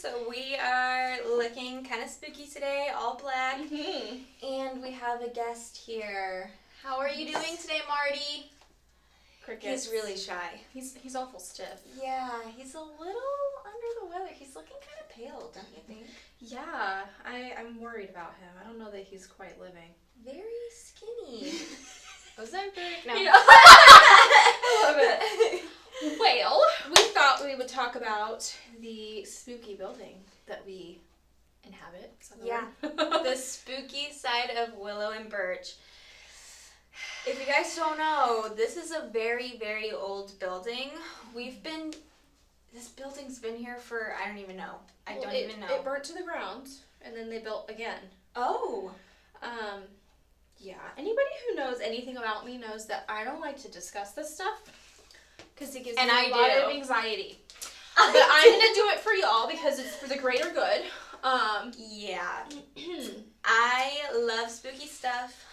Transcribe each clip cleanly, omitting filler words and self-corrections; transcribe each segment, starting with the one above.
So we are looking kind of spooky today, all black. Mm-hmm. And we have a guest here. How are you doing today, Marty? Crickets. He's really shy. He's awful stiff. Yeah, he's a little under the weather. He's looking kind of pale, don't you think? Yeah, I'm worried about him. I don't know that he's quite living. Very skinny. Ozempic? No. Yeah. I love it. Well, we thought we would talk about the spooky building that we inhabit. Yeah, the spooky side of Willow and Birch. If you guys don't know, this is a very, very old building. This building's been here for, I don't even know. I don't even know. It burnt to the ground, and then they built again. Oh. Yeah. Anybody who knows anything about me knows that I don't like to discuss this stuff. Because it gives me a lot of anxiety. But I'm going to do it for y'all because it's for the greater good. Yeah. I love spooky stuff.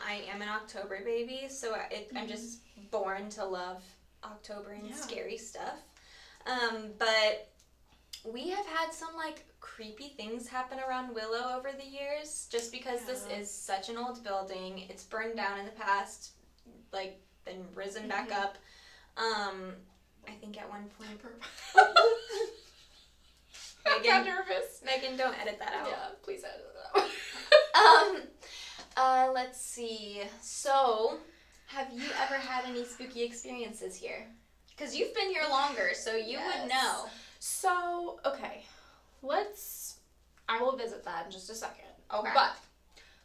I am an October baby, so I'm just born to love October and scary stuff. But we have had some, creepy things happen around Willow over the years, just because this is such an old building. It's burned down in the past, then risen back up. I think at one point... I got nervous. Megan, don't edit that out. Yeah, please edit that out. Let's see. So, have you ever had any spooky experiences here? Because you've been here longer, so you would know. So, okay. I will visit that in just a second. Okay. But,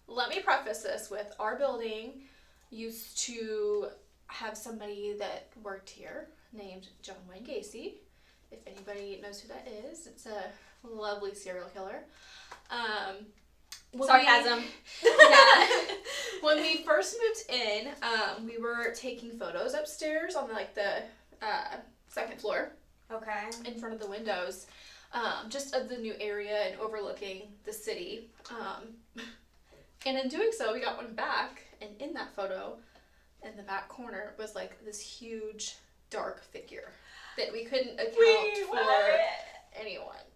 let me preface this with our building used to have somebody that worked here named John Wayne Gacy. If anybody knows who that is, it's a lovely serial killer. Sarcasm. When we first moved in, we were taking photos upstairs on the second floor. Okay. In front of the windows, just of the new area and overlooking the city. And in doing so, we got one back, and in that photo, in the back corner, was this huge dark figure that we couldn't account for anyone.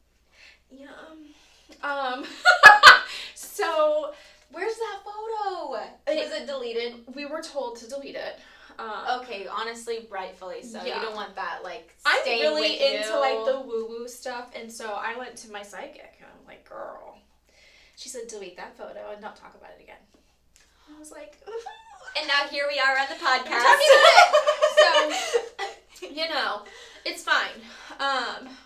Yeah. So where's that photo? Was it deleted? We were told to delete it. Okay, honestly, rightfully so. Yeah. You don't want that I'm staying really with you. into the woo-woo stuff, and so I went to my psychic, and I'm like, girl. She said, delete that photo and not talk about it again. I was like, and now here we are on the podcast. So, it's fine.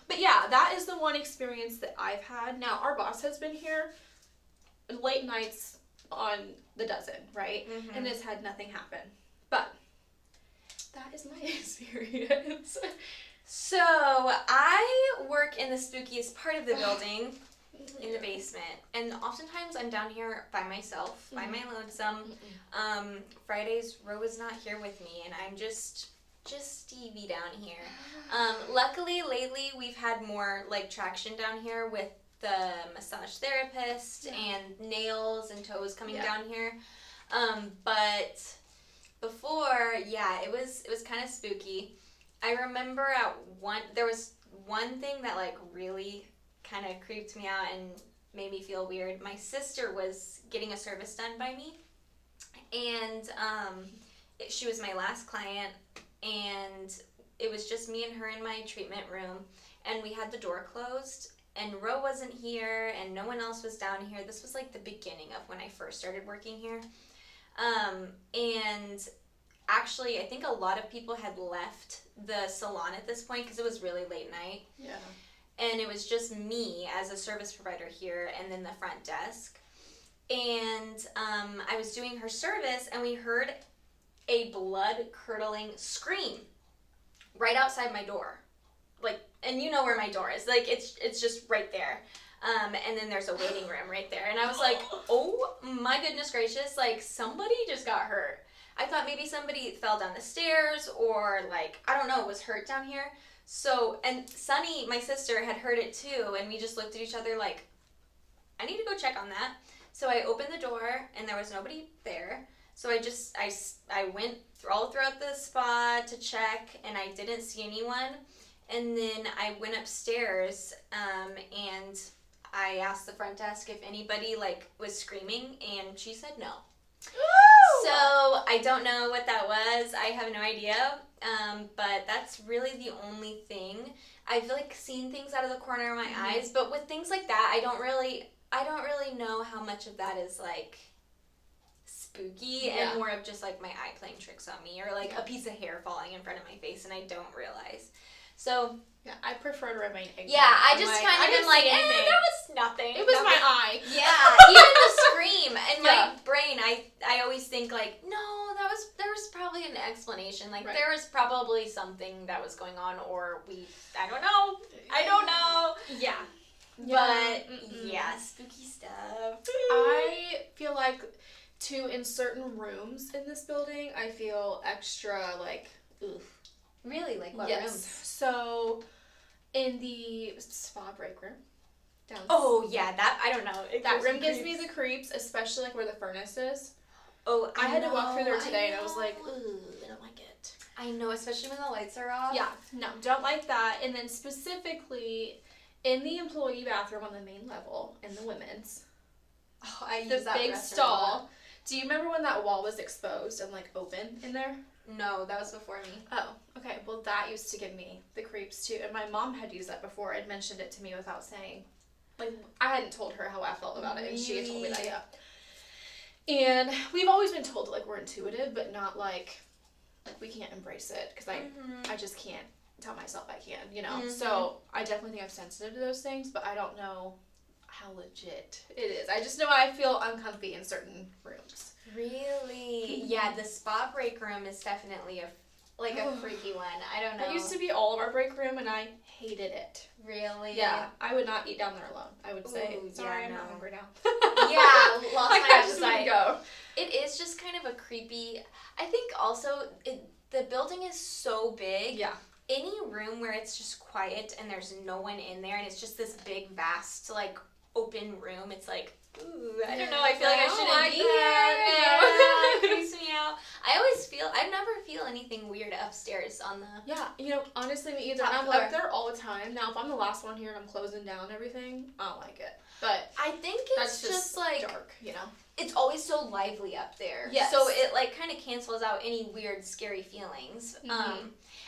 But yeah, that is the one experience that I've had. Now, our boss has been here late nights on the dozen, right? Mm-hmm. And has had nothing happen. But that is my experience. So, I work in the spookiest part of the building. In the basement, and oftentimes I'm down here by myself, by my lonesome. Fridays, Ro is not here with me, and I'm just Stevie down here. Luckily, lately we've had more traction down here with the massage therapist and nails and toes coming down here. But before, it was kind of spooky. I remember there was one thing that really kind of creeped me out and made me feel weird. My sister was getting a service done by me, and she was my last client, and it was just me and her in my treatment room, and we had the door closed, and Ro wasn't here, and no one else was down here. This was the beginning of when I first started working here, and actually I think a lot of people had left the salon at this point because it was really late night. Yeah. And it was just me as a service provider here and then the front desk. And I was doing her service, and we heard a blood-curdling scream right outside my door. And you know where my door is. It's just right there. And then there's a waiting room right there. And I was like, oh my goodness gracious, somebody just got hurt. I thought maybe somebody fell down the stairs or I don't know, was hurt down here. So, and Sunny, my sister, had heard it too, and we just looked at each other I need to go check on that. So I opened the door, and there was nobody there. So I went all throughout the spa to check, and I didn't see anyone. And then I went upstairs, and I asked the front desk if anybody, like, was screaming, and she said no. Woo! So I don't know what that was. I have no idea. But that's really the only thing. I've, like, seen things out of the corner of my eyes, but with things like that, I don't really know how much of that is, like, spooky and more of just, like, my eye playing tricks on me, or, like, a piece of hair falling in front of my face and I don't realize. So yeah, I prefer to remain ignorant. yeah, I just like, kind of been like, that was nothing. It was my eye. Yeah, even the scream in my brain, I always think, like, no, there was probably an explanation. Like, there was probably something that was going on, or I don't know. Yeah. But, yeah, spooky stuff. I feel like, too, in certain rooms in this building, I feel extra, like, oof. Really? Like, what yes. rooms? So, in the spa break room. Downstairs. Oh, yeah, that, I don't know. That room gives me the creeps, especially, like, where the furnace is. Oh, I had to walk through there today, and I was like, ooh, I don't like it. I know, especially when the lights are off. Yeah, no, don't like that. And then specifically, in the employee bathroom on the main level, in the women's, the big stall. Do you remember when that wall was exposed and, like, open in there? No, that was before me. Oh, okay. Well, that used to give me the creeps, too. And my mom had used that before and mentioned it to me without saying. Like, I hadn't told her how I felt about it, and she had told me that, yeah. And we've always been told that, like, we're intuitive, but not, like we can't embrace it, because I just can't tell myself I can, you know? So, I definitely think I'm sensitive to those things, but I don't know how legit it is. I just know I feel uncomfy in certain rooms. Really? Yeah, the spa break room is definitely a freaky one. I don't know. That used to be all of our break room, and I hated it. Really? Yeah. I would not eat down there alone. I would say, sorry, I'm not hungry now. Yeah, lost my appetite. Go. It is just kind of a creepy... I think also, the building is so big. Yeah. Any room where it's just quiet and there's no one in there, and it's just this big, vast, like, open room, it's like... Ooh, I don't know, I feel like I shouldn't be here. It creeps me out. I never feel anything weird upstairs on the... Yeah, you know, honestly, me either. I'm up there all the time. Now, if I'm the last one here and I'm closing down everything, I don't like it. But I think it's just like... dark, you know? It's always so lively up there. Yes. So it, like, kind of cancels out any weird, scary feelings.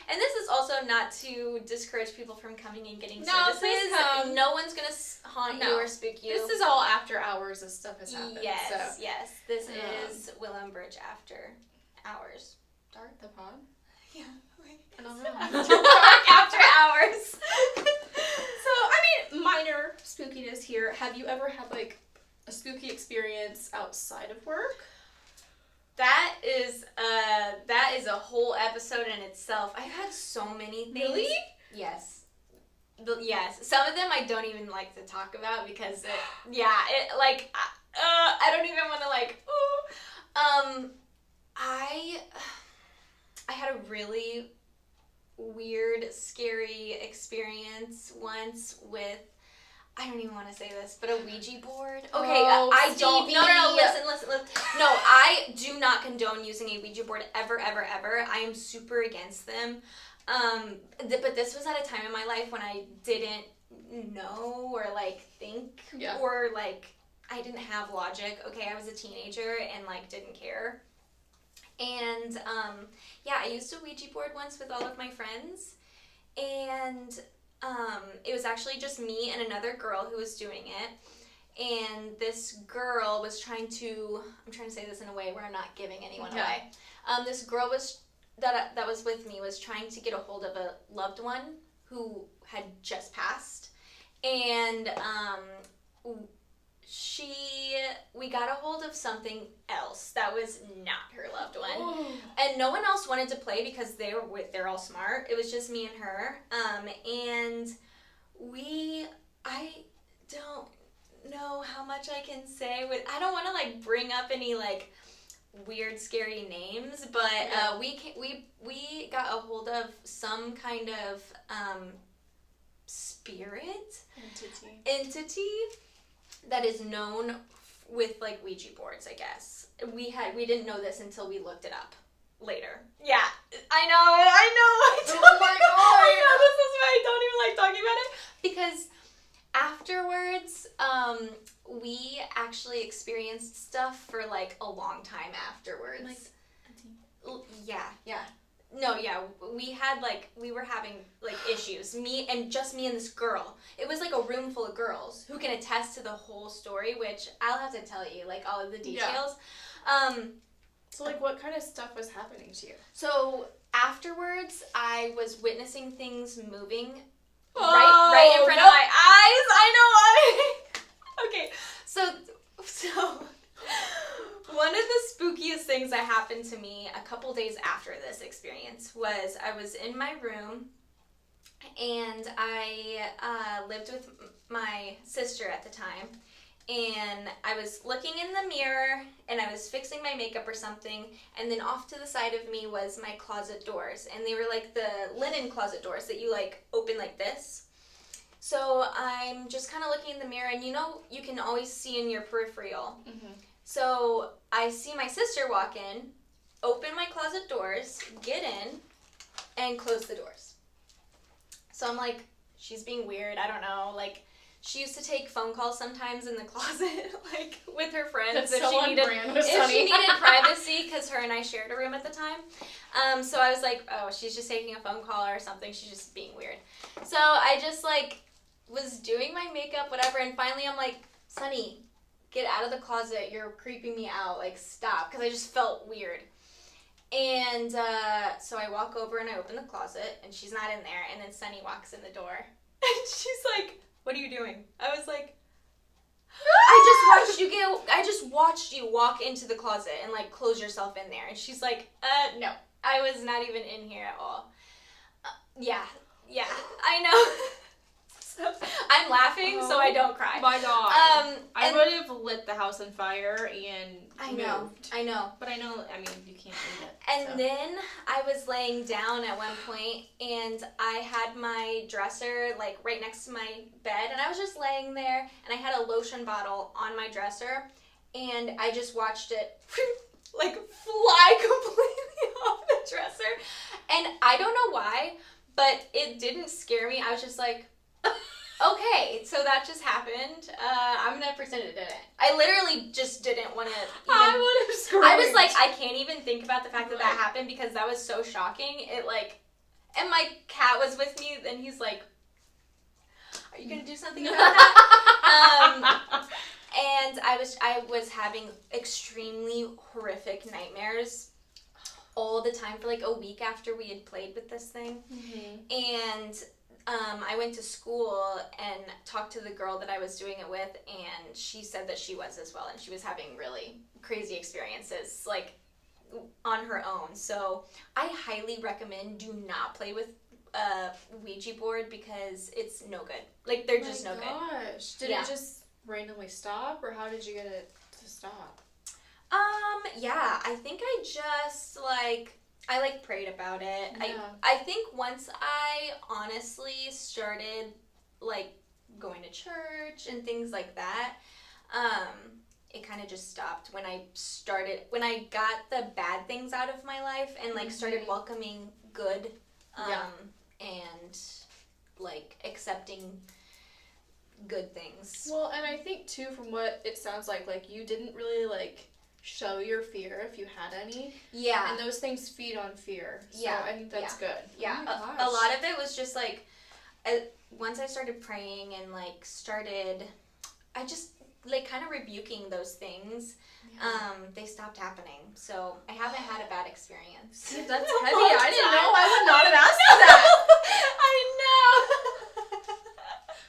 And this is also not to discourage people from coming and getting services. No one's going to haunt you or spook you. This is all after hours as stuff has happened. Yes, yes. This is Willow Birch After Hours. Dark the pod? Yeah. I don't know. After hours. So, I mean, minor spookiness here. Have you ever had, like, a spooky experience outside of work? That is a whole episode in itself. I've had so many things. Really? Yes. Yes. Some of them I don't even like to talk about because I don't even want to, like, I had a really weird, scary experience once with, I don't even want to say this, but a Ouija board. Okay, I don't. No, listen. No, I do not condone using a Ouija board ever. I am super against them. But this was at a time in my life when I didn't know or, like, think or, like, I didn't have logic. Okay, I was a teenager and, like, didn't care. And, I used a Ouija board once with all of my friends, and it was actually just me and another girl who was doing it, and this girl was trying to say this in a way where I'm not giving anyone away. This girl that was with me was trying to get a hold of a loved one who had just passed, and we got a hold of something else that was not her loved one. Oh. And no one else wanted to play because they're all smart. It was just me and her. And I don't know how much I can say I don't want to, like, bring up any, like, weird, scary names, but we got a hold of some kind of spirit entity that is known with, like, Ouija boards, I guess. We didn't know this until we looked it up later. Yeah, I know. Oh my god! I know, this is my afterwards, we actually experienced stuff for like a long time afterwards. Yeah. No, yeah, we were having like issues. Me and this girl. It was like a room full of girls who can attest to the whole story, which I'll have to tell you, like all of the details. Yeah. So like what kind of stuff was happening to you? So afterwards, I was witnessing things moving right in front of my eyes. I know why. Okay, so one of the spookiest things that happened to me a couple days after this experience was I was in my room, and I lived with my sister at the time, and I was looking in the mirror, and I was fixing my makeup or something, and then off to the side of me was my closet doors, and they were like the linen closet doors that you like open like this. So I'm just kind of looking in the mirror, and you can always see in your peripheral. Mm-hmm. So I see my sister walk in, open my closet doors, get in, and close the doors. So I'm like, she's being weird, I don't know, like, she used to take phone calls sometimes in the closet, like, with her friends. If she needed privacy, because her and I shared a room at the time. So I was like, oh, she's just taking a phone call or something, she's just being weird. So I just, like, was doing my makeup, whatever, and finally I'm like, Sunny, get out of the closet, you're creeping me out, like, stop, because I just felt weird. And so I walk over and I open the closet, and she's not in there, and then Sunny walks in the door, and she's like, what are you doing? I was like, I just watched you walk into the closet and, like, close yourself in there. And she's like, no, I was not even in here at all. Yeah, I know. So, I'm laughing so I don't cry. My God. I would have lit the house on fire and moved. I know. But I mean, you can't leave it. And then I was laying down at one point, and I had my dresser, like, right next to my bed, and I was just laying there, and I had a lotion bottle on my dresser, and I just watched it, like, fly completely off the dresser. And I don't know why, but it didn't scare me. I was just like, okay, so that just happened. I'm gonna pretend it didn't. I literally just didn't want to. I would have screamed. I was like, I can't even think about the fact that happened because that was so shocking. It like, and my cat was with me, and he's like, "Are you gonna do something about that?" And I was having extremely horrific nightmares all the time for like a week after we had played with this thing, and. I went to school and talked to the girl that I was doing it with, and she said that she was as well, and she was having really crazy experiences, like, on her own. So I highly recommend do not play with a Ouija board because it's no good. Like, they're just no good. Oh my gosh. Did it just randomly stop, or how did you get it to stop? Yeah, I think I just, like... I, like, prayed about it. Yeah. I think once I honestly started, like, going to church and things like that, it kind of just stopped when I got the bad things out of my life and, like, started welcoming good, and, like, accepting good things. Well, and I think, too, from what it sounds like, you didn't really, like... show your fear if you had any. Yeah. And those things feed on fear. So I think that's good. Yeah. Oh a lot of it was just like, once I started praying and like I just like kind of rebuking those things, they stopped happening. So I haven't had a bad experience. Dude, that's heavy. I didn't know. I would not have asked for that. I know.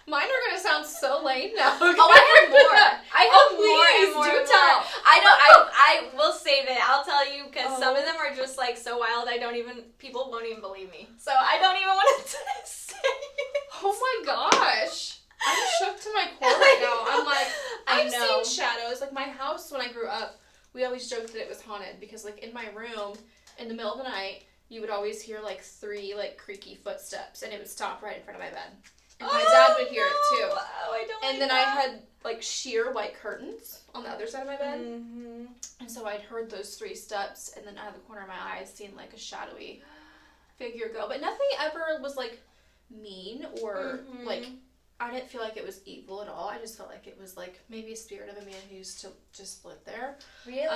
Mine are going to sound so lame now. Okay? Oh, I have more. I have more and more. Do tell. I will save it. I'll tell you because some of them are just like so wild. People won't even believe me. So I don't even want to say it. Oh my gosh. I'm shook to my core right now. I'm like, I've seen shadows. Like my house when I grew up, we always joked that it was haunted because like in my room, in the middle of the night, you would always hear like 3 like creaky footsteps and it would stop right in front of my bed. And my dad would hear it too. Oh, I don't. And then I had like sheer white curtains on the other side of my bed. Mm-hmm. And so I'd heard those 3 steps, and then out of the corner of my eye, I'd seen like a shadowy figure go. But nothing ever was like mean or like I didn't feel like it was evil at all. I just felt like it was like maybe a spirit of a man who used to just live there. Really?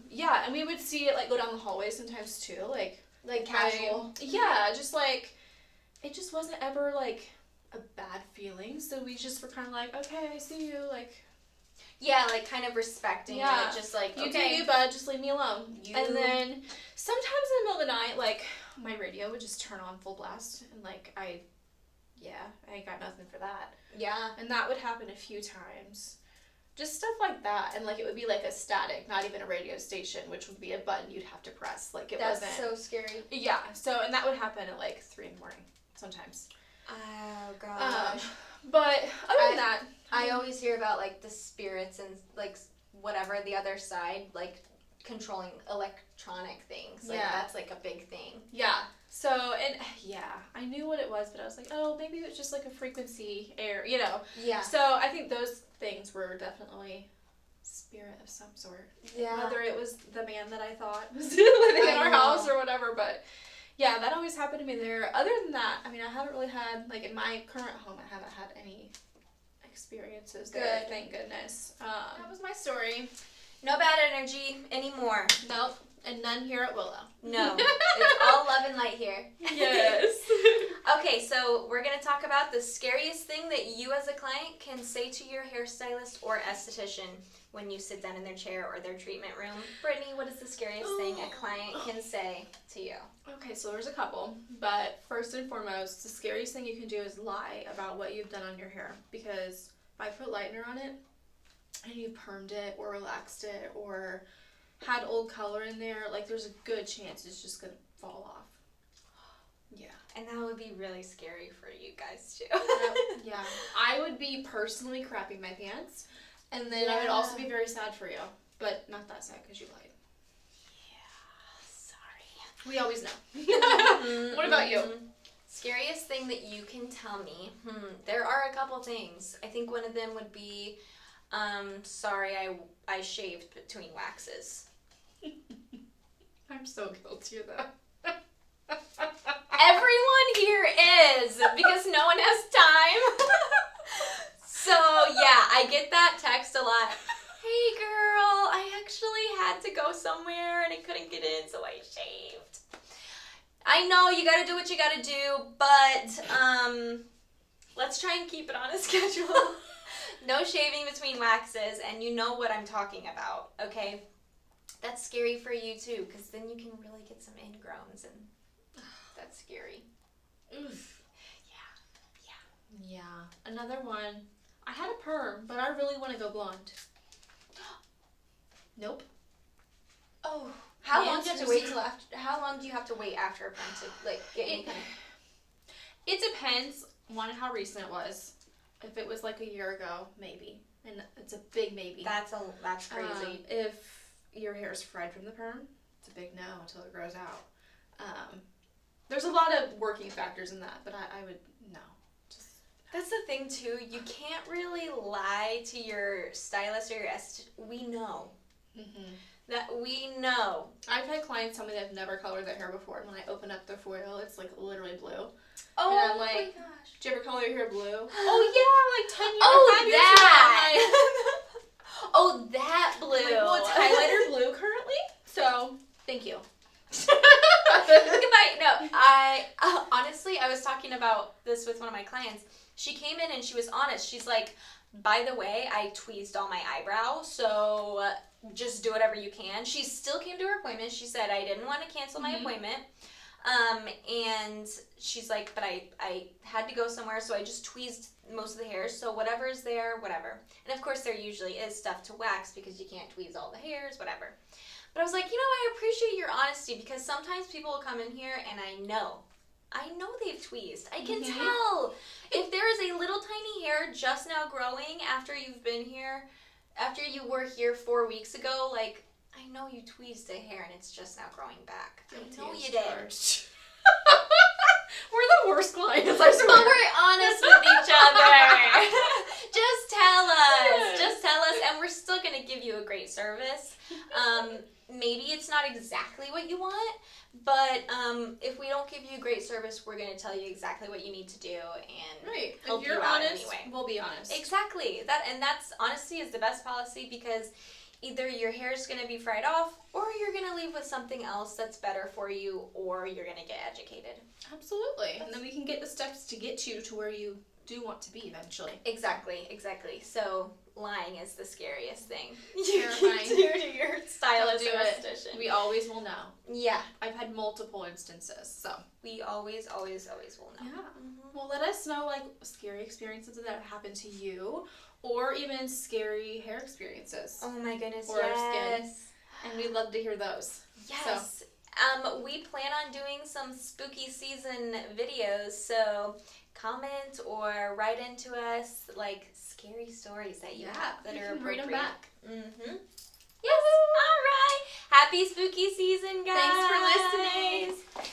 Yeah, and we would see it like go down the hallway sometimes too, like casual. Yeah, just like it just wasn't ever like a bad feeling. So we just were kind of like, okay, I see you, like. Yeah, like kind of respecting it, just like, you okay. do you, bud, just leave me alone. And then sometimes in the middle of the night, like, my radio would just turn on full blast, and like, I ain't got nothing for that. Yeah. And that would happen a few times. Just stuff like that, and like, it would be like a static, not even a radio station, which would be a button you'd have to press. Like, it wasn't. That's so scary. Yeah, so, and that would happen at like 3 a.m. sometimes. Oh, gosh. But other than that, I always hear about, like, the spirits and, like, whatever, the other side, like, controlling electronic things. Like, that's, like, a big thing. Yeah. So, and, I knew what it was, but I was like, oh, maybe it was just, like, a frequency error, you know? Yeah. So, I think those things were definitely spirit of some sort. Yeah. Whether it was the man that I thought was living in our house or whatever, but... Yeah, that always happened to me there. Other than that, I mean, I haven't really had, like, in my current home, I haven't had any experiences there, thank goodness. That was my story. No bad energy anymore. Nope. And none here at Willow. No. It's all love and light here. Yes. Okay, so we're going to talk about the scariest thing that you as a client can say to your hairstylist or esthetician when you sit down in their chair or their treatment room. Brittany, what is the scariest thing a client can say to you? Okay, so there's a couple, but first and foremost, the scariest thing you can do is lie about what you've done on your hair, because if I put lightener on it and you permed it or relaxed it or had old color in there, like, there's a good chance it's just gonna fall off. Yeah. And that would be really scary for you guys too. Yeah. I would be personally crapping my pants. And then I would also be very sad for you. But not that sad because you lied. Yeah, sorry. We always know. What about you? Scariest thing that you can tell me? There are a couple things. I think one of them would be, sorry, I shaved between waxes. I'm so guilty of that. Everyone here is, because no one has time. So, yeah, I get that text a lot. Hey, girl, I actually had to go somewhere and I couldn't get in, so I shaved. I know you gotta do what you gotta do, but let's try and keep it on a schedule. No shaving between waxes, and you know what I'm talking about, okay? That's scary for you, too, because then you can really get some ingrowns, and that's scary. Oof. Yeah. Another one. I had a perm, but I really want to go blonde. Nope. Oh. How long do you have to wait till after? How long do you have to wait after a perm to like get any kind of? It depends on how recent it was. If it was like a year ago, maybe, and it's a big maybe. That's crazy. If your hair is fried from the perm, it's a big no until it grows out. There's a lot of working factors in that, but I would no. That's the thing too. You can't really lie to your stylist or your we know. Mm-hmm. That we know. I've had clients tell me they've never colored their hair before, and when I open up their foil, it's like literally blue. Oh, and I'm like, my gosh. Did you ever color your hair blue? Oh yeah, like 10 years. Oh, 5 years that. ago. Like, oh, that blue. Like, well, it's highlighter blue currently, so thank you. Goodbye. No, honestly, I was talking about this with one of my clients. She came in and she was honest. She's like, by the way, I tweezed all my eyebrows, so just do whatever you can. She still came to her appointment. She said, I didn't want to cancel my appointment. And she's like, but I had to go somewhere, so I just tweezed most of the hairs, so whatever is there, whatever. And of course, there usually is stuff to wax because you can't tweeze all the hairs, whatever. But I was like, I appreciate your honesty, because sometimes people will come in here and I know they've tweezed. I can tell. If there is a little tiny hair just now growing after you've been here, after you were here 4 weeks ago, like, I know you tweezed a hair and it's just now growing back. I know you did. We're the worst clients, I swear. But we're honest with each other. Just tell us. Just tell us, and we're still going to give you a great service. maybe it's not exactly what you want, but if we don't give you great service, we're going to tell you exactly what you need to do and help if you're you out honest, anyway. We'll be honest. Exactly. That's honesty is the best policy, because either your hair is going to be fried off, or you're going to leave with something else that's better for you, or you're going to get educated. Absolutely. And then we can get the steps to get you to where you do want to be eventually. Exactly. So lying is the scariest thing Terrifying. you can do to your stylist Don't or do it. esthetician. We always will know. Yeah. I've had multiple instances, so. We always will know. Yeah. Well, let us know, like, scary experiences that have happened to you, or even scary hair experiences. Oh my goodness, Or our skin. yes. And we'd love to hear those. Yes. So. We plan on doing some spooky season videos, so comment or write into us, like, scary stories that you have that are appropriate. Read them back. Mm-hmm. Yes. All right. Happy spooky season, guys. Thanks for listening.